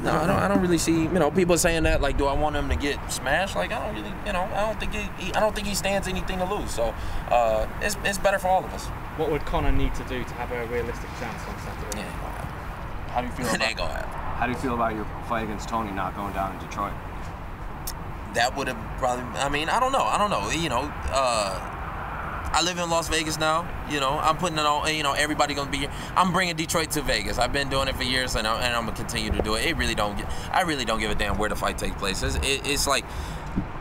No, I don't really see, people saying that, like, do I want him to get smashed? Like, I don't really, I don't think he stands anything to lose. So it's better for all of us. What would Conor need to do to have a realistic chance on Saturday? Yeah. How do you feel about your fight against Tony not going down in Detroit? That would have probably, I don't know. I live in Las Vegas now. I'm putting it on. Everybody gonna be here. I'm bringing Detroit to Vegas. I've been doing it for years, and I'm gonna continue to do it. I really don't give a damn where the fight takes place. It's like,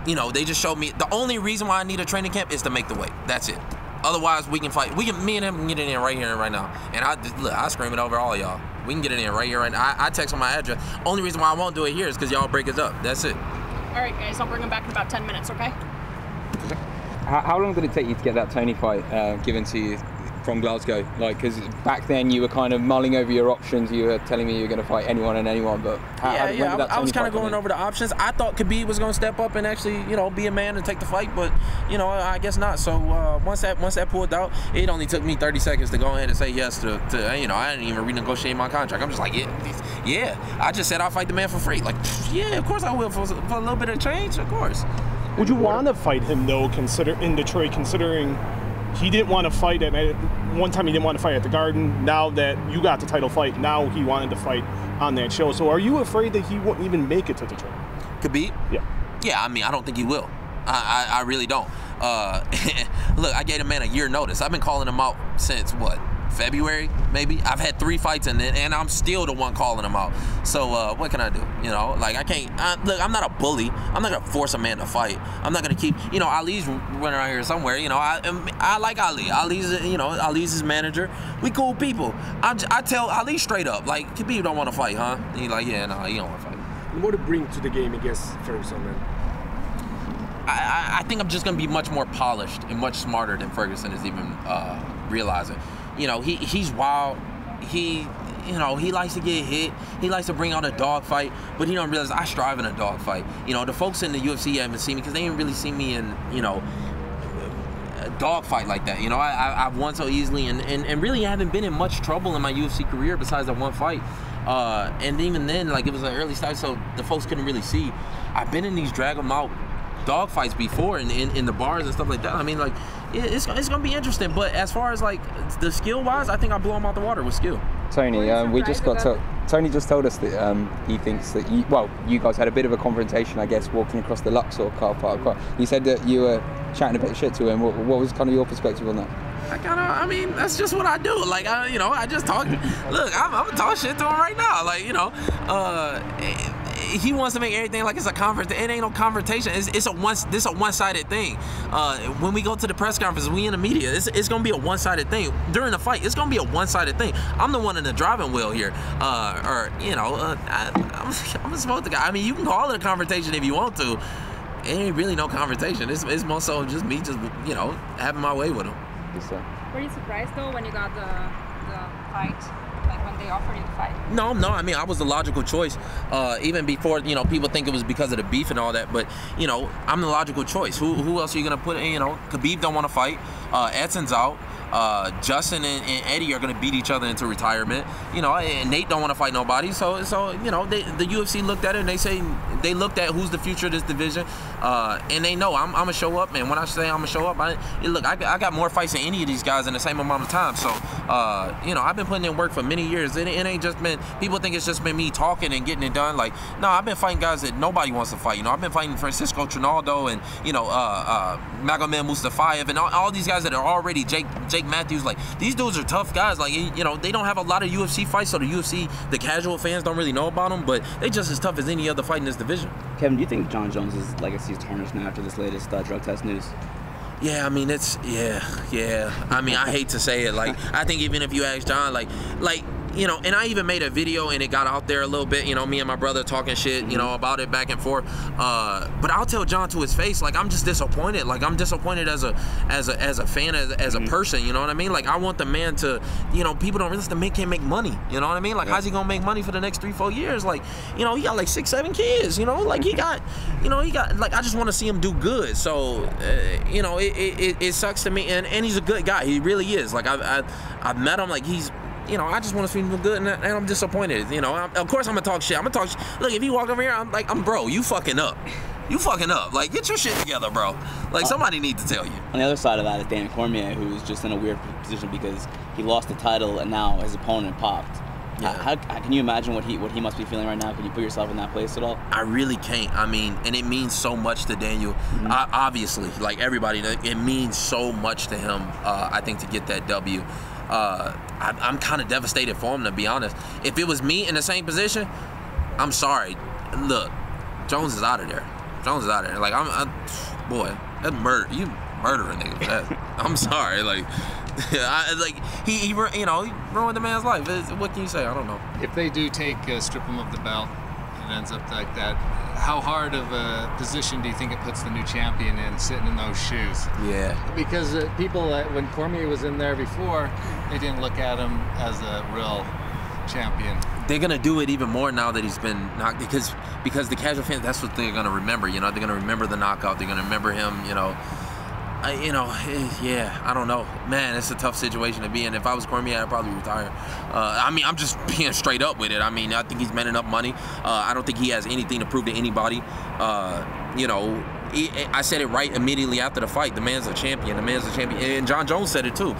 they just showed me the only reason why I need a training camp is to make the weight. That's it. Otherwise, we can fight. Me and him can get it in right here and right now. And I scream it over all y'all. We can get it in right here, right now. I text on my address. Only reason why I won't do it here is because y'all break us up. That's it. All right, guys. I'll bring him back in about 10 minutes. Okay. How long did it take you to get that Tony fight given to you from Glasgow? Like, because back then you were kind of mulling over your options. You were telling me you were going to fight anyone and anyone, but I was kind of going over the options. I thought Khabib was going to step up and actually, be a man and take the fight, but I guess not. So once that pulled out, it only took me 30 seconds to go ahead and say yes to I didn't even renegotiate my contract. I'm just like, yeah. I just said I'll fight the man for free. Like, yeah, of course I will for a little bit of change, of course. Would you want to fight him though, in Detroit, considering he didn't want to fight at one time? He didn't want to fight at the Garden. Now that you got the title fight, now he wanted to fight on that show. So are you afraid that he won't even make it to Detroit? Khabib? Yeah. Yeah, I don't think he will. I really don't. Look, I gave the man a year notice. I've been calling him out since what? February, maybe. I've had 3 fights in it, and I'm still the one calling him out. So what can I do? Like, I can't. Look, I'm not a bully. I'm not gonna force a man to fight. I'm not gonna keep. Ali's running around here somewhere. I like Ali. Ali's his manager. We cool people. I tell Ali straight up, like, Khabib don't want to fight, huh? And he's like, yeah, no, he don't want to fight. What to bring to the game against Ferguson, man? I think I'm just gonna be much more polished and much smarter than Ferguson is even realizing. He's wild. He likes to get hit. He likes to bring out a dogfight, but he don't realize I strive in a dogfight. The folks in the UFC haven't seen me because they didn't really see me in, a dogfight like that. I've won so easily and really haven't been in much trouble in my UFC career besides that one fight. And even then, like, it was an early start, so the folks couldn't really see. I've been in these drag them out dog fights before in the bars and stuff like that. Like, it's gonna be interesting. But as far as like the skill wise, I think I blow him out the water with skill. Tony, Tony just told us that he thinks that you guys had a bit of a confrontation, I guess, walking across the Luxor car park. He said that you were chatting a bit of shit to him. What was kind of your perspective on that? That's just what I do. Like, I just talk. Look, I'm gonna talk shit to him right now. Like, he wants to make everything like it's a confrontation. It ain't no confrontation. This a one-sided thing. When we go to the press conference, we in the media. It's gonna be a one-sided thing. During the fight, it's gonna be a one-sided thing. I'm the one in the driving wheel here. I'm supposed to. You can call it a confrontation if you want to. It ain't really no confrontation. It's more so just me, having my way with him. Were you surprised though when you got the fight? Like when they offered you the fight? No. I was the logical choice. Even before, people think it was because of the beef and all that. But, I'm the logical choice. Who else are you going to put in? Khabib don't want to fight. Edson's out. Justin and Eddie are going to beat each other into retirement. And Nate don't want to fight nobody. So the UFC looked at it and they looked at who's the future of this division. And they know I'm going to show up. And when I say I'm going to show up, I got more fights than any of these guys in the same amount of time. So, I've been putting in work for many years. It ain't just been, people think it's just been me talking and getting it done. Like, no, I've been fighting guys that nobody wants to fight. I've been fighting Francisco Trinaldo and, Magomed Mustafayev and all these guys that are already Jake Matthews. Like, these dudes are tough guys. Like, they don't have a lot of UFC fights, so the casual fans don't really know about them, but they just as tough as any other fight in this division. Kevin, do you think John Jones' legacy is tarnished now after this latest drug test news? Yeah, I hate to say it. Like, I think even if you ask John, like, and I even made a video and it got out there a little bit, me and my brother talking shit, about it back and forth. But I'll tell John to his face, like, I'm just disappointed. Like, I'm disappointed as a fan, as a person, you know what I mean? Like, I want the man to, people don't realize the man can't make money, you know what I mean? Like, how's he gonna make money for the next 3-4 years? Like, he got like 6-7 kids, like, he got, like, I just want to see him do good. So, it sucks to me, and he's a good guy. He really is. Like, I've met him. Like, he's you know, I just want to see him do good, and I'm disappointed. You know, of course I'm gonna talk shit. I'm gonna talk shit. Look, if you walk over here, I'm like, bro, you fucking up. You fucking up. Like, get your shit together, bro. Like, somebody needs to tell you. On the other side of that is Dan Cormier, who's just in a weird position because he lost the title and now his opponent popped. Yeah. How can you imagine what he must be feeling right now? Can you put yourself in that place at all? I really can't. I mean, and it means so much to Daniel. Obviously, like everybody, it means so much to him. I think to get that W. I'm kind of devastated for him, to be honest. If it was me in the same position, I'm sorry. Look, Jones is out of there. Jones is out of there. Like, boy, that's murder. You murdering niggas. I'm sorry. Like, he you know, he ruined the man's life. What can you say? I don't know. If they do strip him of the belt, and it ends up like that, how hard of a position do you think it puts the new champion in, sitting in those shoes? Yeah. Because people, when Cormier was in there before, they didn't look at him as a real champion. They're gonna do it even more now that he's been knocked, because the casual fans, that's what they're gonna remember. You know, they're gonna remember the knockout. They're gonna remember him. You know, yeah. I don't know, man. It's a tough situation to be in. If I was Cormier, I'd probably retire. I mean, I'm just being straight up with it. I mean, I think he's made enough money. I don't think he has anything to prove to anybody. You know, I said it right immediately after the fight. The man's a champion. The man's a champion. And John Jones said it too.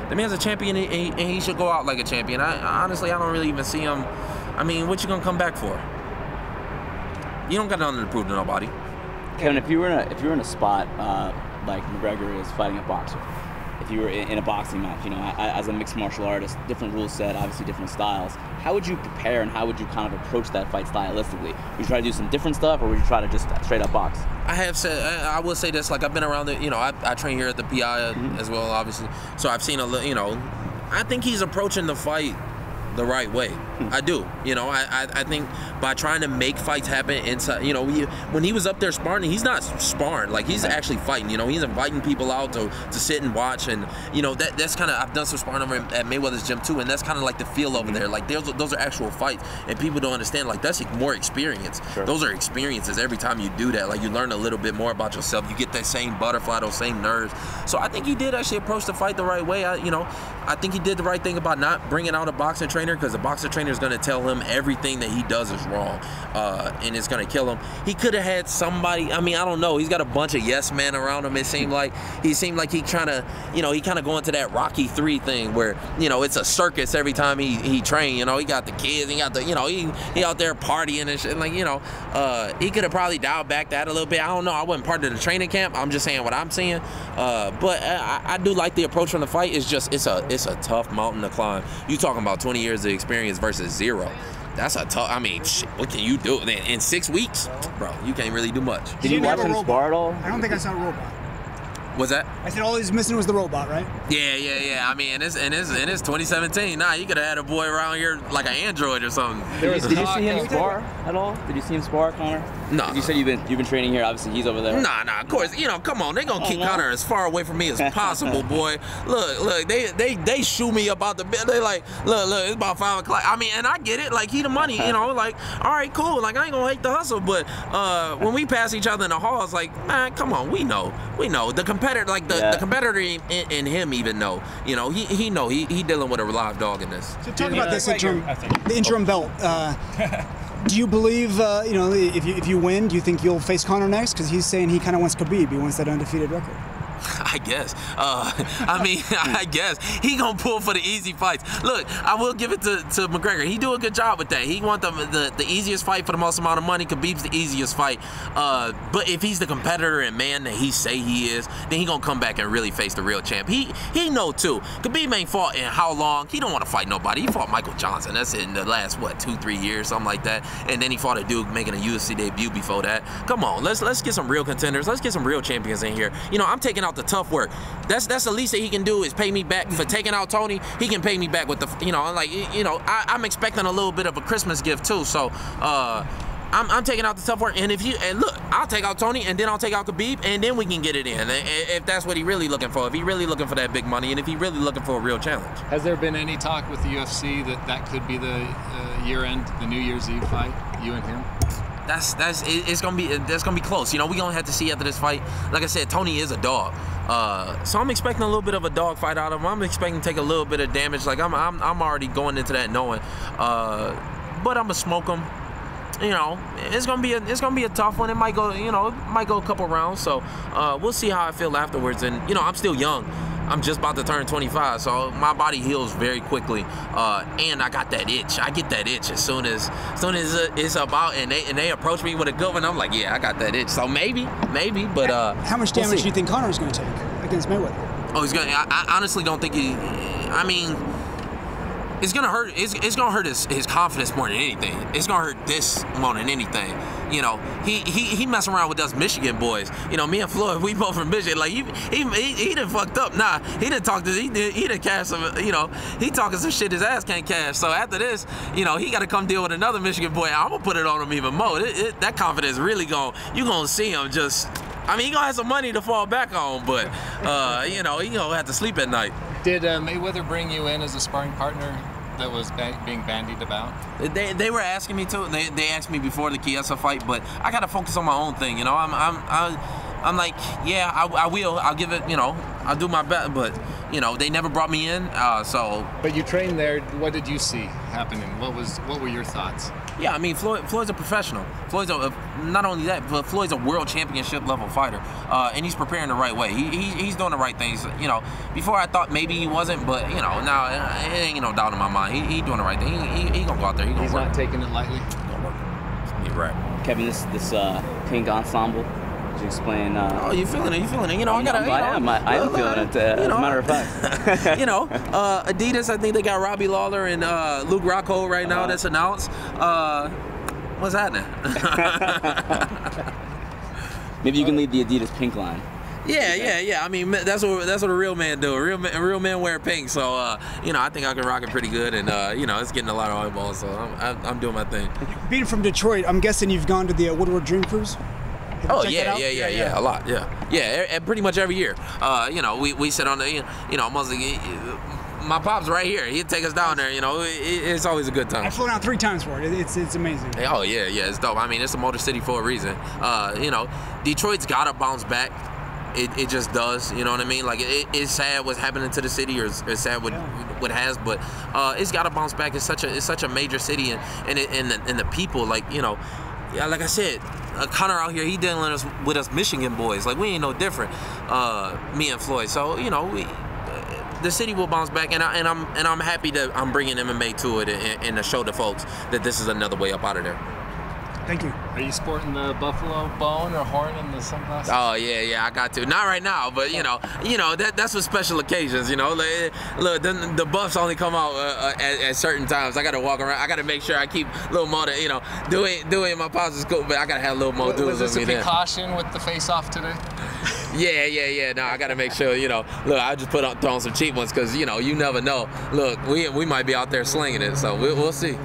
The man's a champion, and he should go out like a champion. Honestly, I don't really even see him. I mean, what you gonna come back for? You don't got nothing to prove to nobody. Kevin, if you were in a spot like McGregor is fighting a boxer, if you were in a boxing match, you know, as a mixed martial artist, different rule set, obviously different styles. How would you prepare and how would you kind of approach that fight stylistically? Would you try to do some different stuff, or would you try to just straight up box? I will say this, like, I've been around it, you know, I train here at the PI as well, obviously. So I've seen you know, I think he's approaching the fight the right way. I do. You know, I think by trying to make fights happen inside, you know, when he was up there sparring, he's not sparring, like, he's actually fighting. You know, he's inviting people out to sit and watch, and, you know, that's kind of, I've done some sparring over at Mayweather's gym too, and that's kind of like the feel over there. Like, those are actual fights, and people don't understand, like, that's more experience. Sure. Those are experiences. Every time you do that, like, you learn a little bit more about yourself. You get that same butterfly, those same nerves. So I think he did actually approach the fight the right way. You know, I think he did the right thing about not bringing out a boxing trainer, because the boxing trainer is going to tell him everything that he does is wrong, and it's going to kill him. He could have had somebody, I mean, I don't know, he's got a bunch of yes men around him. It seemed like he trying to, you know, he kind of going to that Rocky 3 thing where, you know, it's a circus every time he train. You know, he got the kids, he got the, you know, he out there partying and shit. Like, you know, he could have probably dialed back that a little bit. I don't know, I wasn't part of the training camp. I'm just saying what I'm seeing. But I do like the approach from the fight. It's just, it's a tough mountain to climb. You talking about 20 years of experience versus 0. That's a tough, I mean, shit, what can you do? In 6 weeks? Bro, you can't really do much. Did you watch him spar at all? I don't think I saw a robot. What's that? I said all he's missing was the robot, right? Yeah. I mean, in this 2017. Nah, you could have had a boy around here like an android or something. Did you see him spar at all? Did you see him spar, Conor? No. You said you've been training here. Obviously, he's over there. Nah. Of course, you know, come on. They gonna keep Conor as far away from me as possible, boy. Look. They shoot me about the bed. They like, look. It's about 5 o'clock. I mean, and I get it. Like, he the money, you know. Like, all right, cool. Like, I ain't gonna hate the hustle, but when we pass each other in the halls, like, man, come on. We know. The competitor, like the competitor in him even know. You know, he know he dealing with a live dog in this. So talk about this the interim belt. Do you believe, you know, if you win, do you think you'll face Conor next? Because he's saying he kind of wants Khabib. He wants that undefeated record. I guess. I mean, I guess he gonna pull for the easy fights. Look, I will give it to McGregor. He do a good job with that. He want the easiest fight for the most amount of money. Khabib's the easiest fight. But if he's the competitor and man that he say he is, then he gonna come back and really face the real champ. He know too. Khabib ain't fought in how long? He don't want to fight nobody. He fought Michael Johnson. That's it in the last, what, 2-3 years, something like that. And then he fought a dude making a UFC debut before that. Come on, let's get some real contenders. Let's get some real champions in here. You know, I'm taking out the tough work. That's the least that he can do is pay me back for taking out Tony. He can pay me back with the, you know, like, you know, I'm expecting a little bit of a Christmas gift too. So I'm taking out the tough work. And look, I'll take out Tony and then I'll take out Khabib and then we can get it in if that's what he really looking for. If he really looking for that big money and if he really looking for a real challenge. Has there been any talk with the UFC that could be the year-end, the New Year's Eve fight, you and him? it's gonna be close. You know, we gonna have to see after this fight. Like I said, Tony is a dog, so I'm expecting a little bit of a dog fight out of him. I'm expecting to take a little bit of damage. Like I'm already going into that knowing, but I'm gonna smoke him. You know, it's gonna be a tough one. It might go, you know, a couple rounds. So we'll see how I feel afterwards. And you know, I'm still young. I'm just about to turn 25, so my body heals very quickly, and I got that itch. I get that itch as soon as it's about, and they approach me with a good one. I'm like, yeah, I got that itch. So maybe, but how much damage do you think Conor is going to take against Mayweather? Oh, he's gonna. I honestly don't think he. I mean, it's gonna hurt. It's gonna hurt his confidence more than anything. It's gonna hurt this more than anything. You know, he messing around with us Michigan boys. You know, me and Floyd, we both from Michigan. Like he done fucked up. Nah, he done talked to he done cash some. You know, he talking some shit his ass can't cash. So after this, you know, he got to come deal with another Michigan boy. I'm gonna put it on him even more. That confidence really you gonna see him just. I mean, he gonna have some money to fall back on, but you know, he gonna have to sleep at night. Did Mayweather bring you in as a sparring partner that was being bandied about? They were asking me to. They asked me before the Chiesa fight, but I gotta focus on my own thing. You know, I'm like, yeah, I will. I'll give it. You know, I'll do my best. But you know, they never brought me in. So. But you trained there. What did you see happening? What were your thoughts? Yeah, I mean, Floyd's a professional. Floyd's not only that, but Floyd's a world championship level fighter, and he's preparing the right way. He's doing the right things. You know, before I thought maybe he wasn't, but you know, now it ain't no doubt in my mind. He doing the right thing. He gonna go out there. He's not taking it lightly. Gonna work. He's right. Kevin, this pink ensemble. Could you explain? Oh, you feeling it? You feeling it? You know, I am feeling it. As a matter of fact. You know, Adidas. I think they got Robbie Lawler and Luke Rockhold right now. That's announced. What's happening? Maybe you can lead the Adidas pink line. Yeah. I mean, that's what a real man do. A real man wear pink. So you know, I think I can rock it pretty good, and you know, it's getting a lot of eyeballs. So I'm doing my thing. Being from Detroit, I'm guessing you've gone to the Woodward Dream Cruise. Oh yeah, a lot, yeah, pretty much every year. You know, we sit on the, you know, mostly my pop's right here. He'd take us down there. You know, it's always a good time. I've flown out 3 times for it. It's amazing. Oh yeah, it's dope. I mean, it's a motor city for a reason. You know, Detroit's gotta bounce back. It just does. You know what I mean? Like it's sad what's happening to the city, or it's sad what has, but it's gotta bounce back. It's such a major city, and the people, like, you know. Yeah, like I said, Conor out here, he dealing with us Michigan boys. Like, we ain't no different, me and Floyd. So, you know, the city will bounce back, and I'm happy that I'm bringing MMA to it and to show the folks that this is another way up out of there. Thank you. Are you sporting the buffalo bone or horn in the sunglasses? Oh yeah, I got to. Not right now, but you know that's for special occasions. You know, like, look, the buffs only come out at certain times. I gotta walk around. I gotta make sure I keep a little more. You know, doing my pauses cool, but I gotta have a little more dudes with me. Was this a precaution with the face-off today? Yeah. No, I gotta make sure. You know, look, I just throw on some cheap ones because you know you never know. Look, we might be out there slinging it, so we'll see.